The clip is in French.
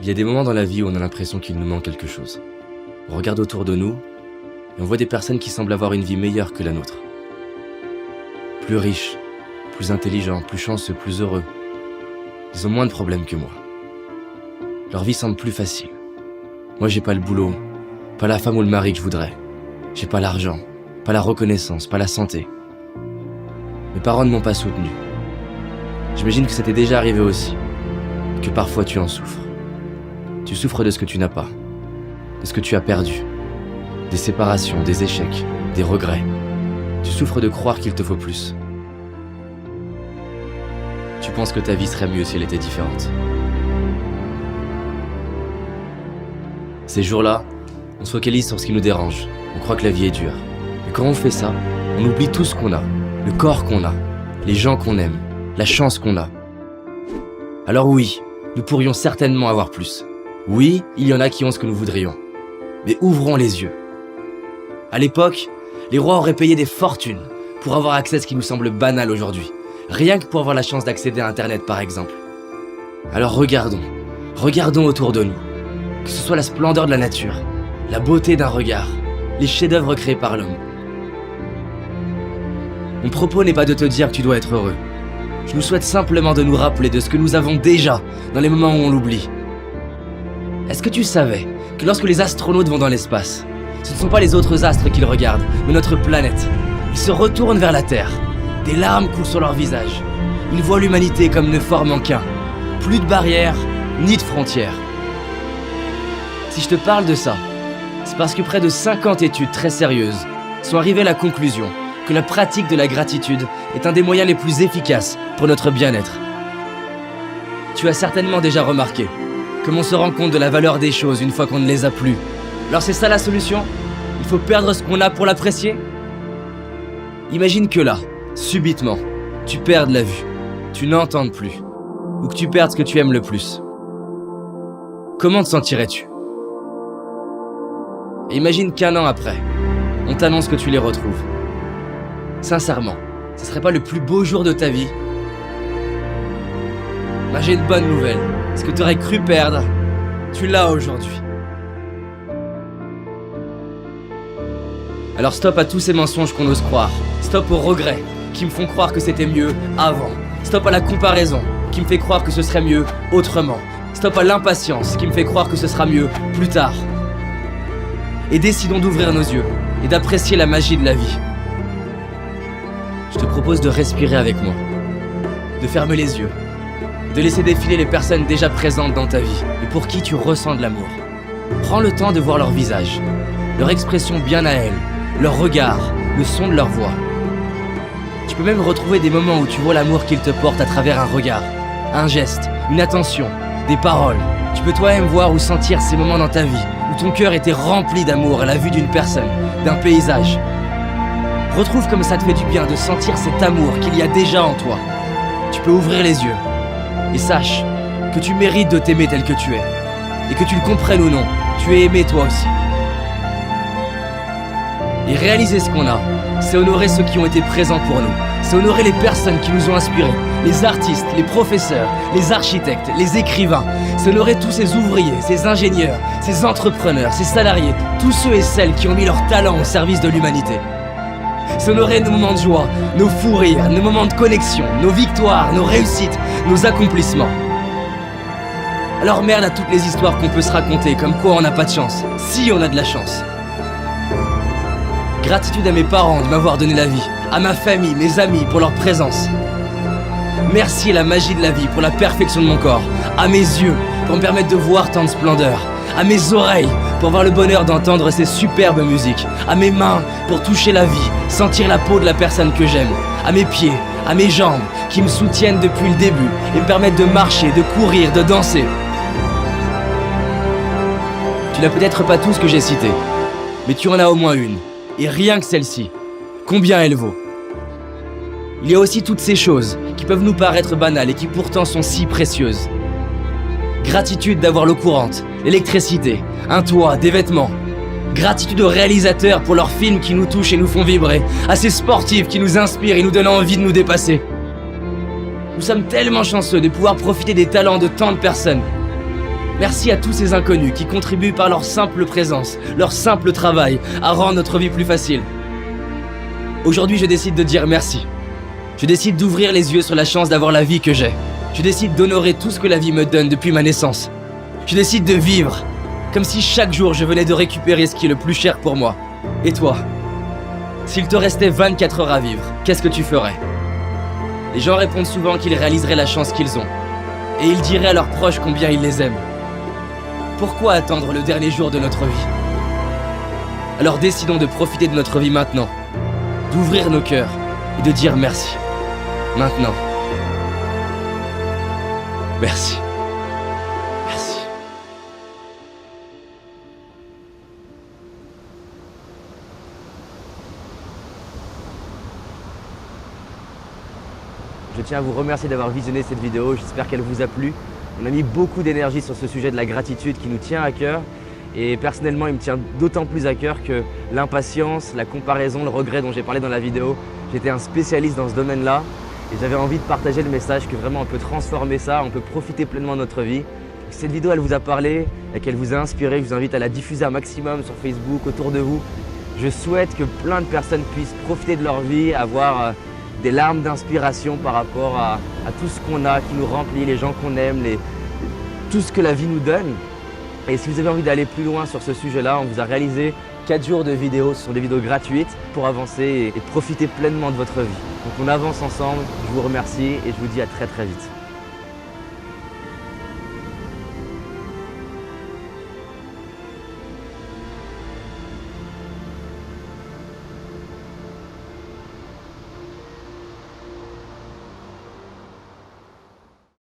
Il y a des moments dans la vie où on a l'impression qu'il nous manque quelque chose. On regarde autour de nous et on voit des personnes qui semblent avoir une vie meilleure que la nôtre. Plus riches, plus intelligents, plus chanceux, plus heureux. Ils ont moins de problèmes que moi. Leur vie semble plus facile. Moi, j'ai pas le boulot, pas la femme ou le mari que je voudrais. J'ai pas l'argent, pas la reconnaissance, pas la santé. Mes parents ne m'ont pas soutenu. J'imagine que ça t'est déjà arrivé aussi, que parfois tu en souffres. Tu souffres de ce que tu n'as pas, de ce que tu as perdu, des séparations, des échecs, des regrets. Tu souffres de croire qu'il te faut plus. Tu penses que ta vie serait mieux si elle était différente. Ces jours-là, on se focalise sur ce qui nous dérange. On croit que la vie est dure. Et quand on fait ça, on oublie tout ce qu'on a, le corps qu'on a, les gens qu'on aime, la chance qu'on a. Alors oui, nous pourrions certainement avoir plus. Oui, il y en a qui ont ce que nous voudrions. Mais ouvrons les yeux. À l'époque, les rois auraient payé des fortunes pour avoir accès à ce qui nous semble banal aujourd'hui. Rien que pour avoir la chance d'accéder à Internet, par exemple. Alors regardons autour de nous. Que ce soit la splendeur de la nature, la beauté d'un regard, les chefs-d'œuvre créés par l'homme. Mon propos n'est pas de te dire que tu dois être heureux. Je nous souhaite simplement de nous rappeler de ce que nous avons déjà dans les moments où on l'oublie. Est-ce que tu savais que lorsque les astronautes vont dans l'espace, ce ne sont pas les autres astres qu'ils regardent, mais notre planète. Ils se retournent vers la Terre. Des larmes coulent sur leur visage. Ils voient l'humanité comme ne formant qu'un. Plus de barrières, ni de frontières. Si je te parle de ça, c'est parce que près de 50 études très sérieuses sont arrivées à la conclusion que la pratique de la gratitude est un des moyens les plus efficaces pour notre bien-être. Tu as certainement déjà remarqué comme on se rend compte de la valeur des choses une fois qu'on ne les a plus. Alors c'est ça la solution? Il faut perdre ce qu'on a pour l'apprécier? Imagine que là, subitement, tu perdes la vue, tu n'entends plus, ou que tu perdes ce que tu aimes le plus. Comment te sentirais-tu? Et imagine qu'un an après, on t'annonce que tu les retrouves. Sincèrement, ce serait pas le plus beau jour de ta vie? Ben, j'ai une bonne nouvelle. Ce que tu aurais cru perdre, tu l'as aujourd'hui. Alors stop à tous ces mensonges qu'on ose croire. Stop aux regrets qui me font croire que c'était mieux avant. Stop à la comparaison qui me fait croire que ce serait mieux autrement. Stop à l'impatience qui me fait croire que ce sera mieux plus tard. Et décidons d'ouvrir nos yeux et d'apprécier la magie de la vie. Je te propose de respirer avec moi, de fermer les yeux, de laisser défiler les personnes déjà présentes dans ta vie et pour qui tu ressens de l'amour. Prends le temps de voir leur visage, leur expression bien à elles, leur regard, le son de leur voix. Tu peux même retrouver des moments où tu vois l'amour qu'ils te portent à travers un regard, un geste, une attention, des paroles. Tu peux toi-même voir ou sentir ces moments dans ta vie où ton cœur était rempli d'amour à la vue d'une personne, d'un paysage. Retrouve comme ça te fait du bien de sentir cet amour qu'il y a déjà en toi. Tu peux ouvrir les yeux et sache que tu mérites de t'aimer tel que tu es. Et que tu le comprennes ou non, tu es aimé toi aussi. Et réaliser ce qu'on a, c'est honorer ceux qui ont été présents pour nous. C'est honorer les personnes qui nous ont inspirés, les artistes, les professeurs, les architectes, les écrivains. C'est honorer tous ces ouvriers, ces ingénieurs, ces entrepreneurs, ces salariés, tous ceux et celles qui ont mis leur talent au service de l'humanité. C'est honorer nos moments de joie, nos fous rires, nos moments de connexion, nos victoires, nos réussites, nos accomplissements. Alors merde à toutes les histoires qu'on peut se raconter, comme quoi on n'a pas de chance, si on a de la chance. Gratitude à mes parents de m'avoir donné la vie, à ma famille, mes amis pour leur présence. Merci à la magie de la vie pour la perfection de mon corps, à mes yeux pour me permettre de voir tant de splendeur, à mes oreilles pour avoir le bonheur d'entendre ces superbes musiques, à mes mains pour toucher la vie, sentir la peau de la personne que j'aime, à mes pieds, à mes jambes qui me soutiennent depuis le début et me permettent de marcher, de courir, de danser. Tu n'as peut-être pas tout ce que j'ai cité, mais tu en as au moins une, et rien que celle-ci, combien elle vaut? Il y a aussi toutes ces choses qui peuvent nous paraître banales et qui pourtant sont si précieuses. Gratitude d'avoir l'eau courante, l'électricité, un toit, des vêtements. Gratitude aux réalisateurs pour leurs films qui nous touchent et nous font vibrer, à ces sportifs qui nous inspirent et nous donnent envie de nous dépasser. Nous sommes tellement chanceux de pouvoir profiter des talents de tant de personnes. Merci à tous ces inconnus qui contribuent par leur simple présence, leur simple travail, à rendre notre vie plus facile. Aujourd'hui, je décide de dire merci. Je décide d'ouvrir les yeux sur la chance d'avoir la vie que j'ai. Je décide d'honorer tout ce que la vie me donne depuis ma naissance. Je décide de vivre, comme si chaque jour je venais de récupérer ce qui est le plus cher pour moi. Et toi? S'il te restait 24 heures à vivre, qu'est-ce que tu ferais? Les gens répondent souvent qu'ils réaliseraient la chance qu'ils ont. Et ils diraient à leurs proches combien ils les aiment. Pourquoi attendre le dernier jour de notre vie? Alors décidons de profiter de notre vie maintenant, d'ouvrir nos cœurs et de dire merci. Maintenant. Merci. Merci. Je tiens à vous remercier d'avoir visionné cette vidéo, j'espère qu'elle vous a plu. On a mis beaucoup d'énergie sur ce sujet de la gratitude qui nous tient à cœur. Et personnellement, il me tient d'autant plus à cœur que l'impatience, la comparaison, le regret dont j'ai parlé dans la vidéo, j'étais un spécialiste dans ce domaine-là. Et j'avais envie de partager le message que vraiment on peut transformer ça, on peut profiter pleinement de notre vie. Si cette vidéo elle vous a parlé et qu'elle vous a inspiré, je vous invite à la diffuser un maximum sur Facebook, autour de vous. Je souhaite que plein de personnes puissent profiter de leur vie, avoir des larmes d'inspiration par rapport à tout ce qu'on a, qui nous remplit, les gens qu'on aime, tout ce que la vie nous donne. Et si vous avez envie d'aller plus loin sur ce sujet-là, on vous a réalisé 4 jours de vidéos, ce sont des vidéos gratuites pour avancer et profiter pleinement de votre vie. Donc on avance ensemble, je vous remercie et je vous dis à très vite.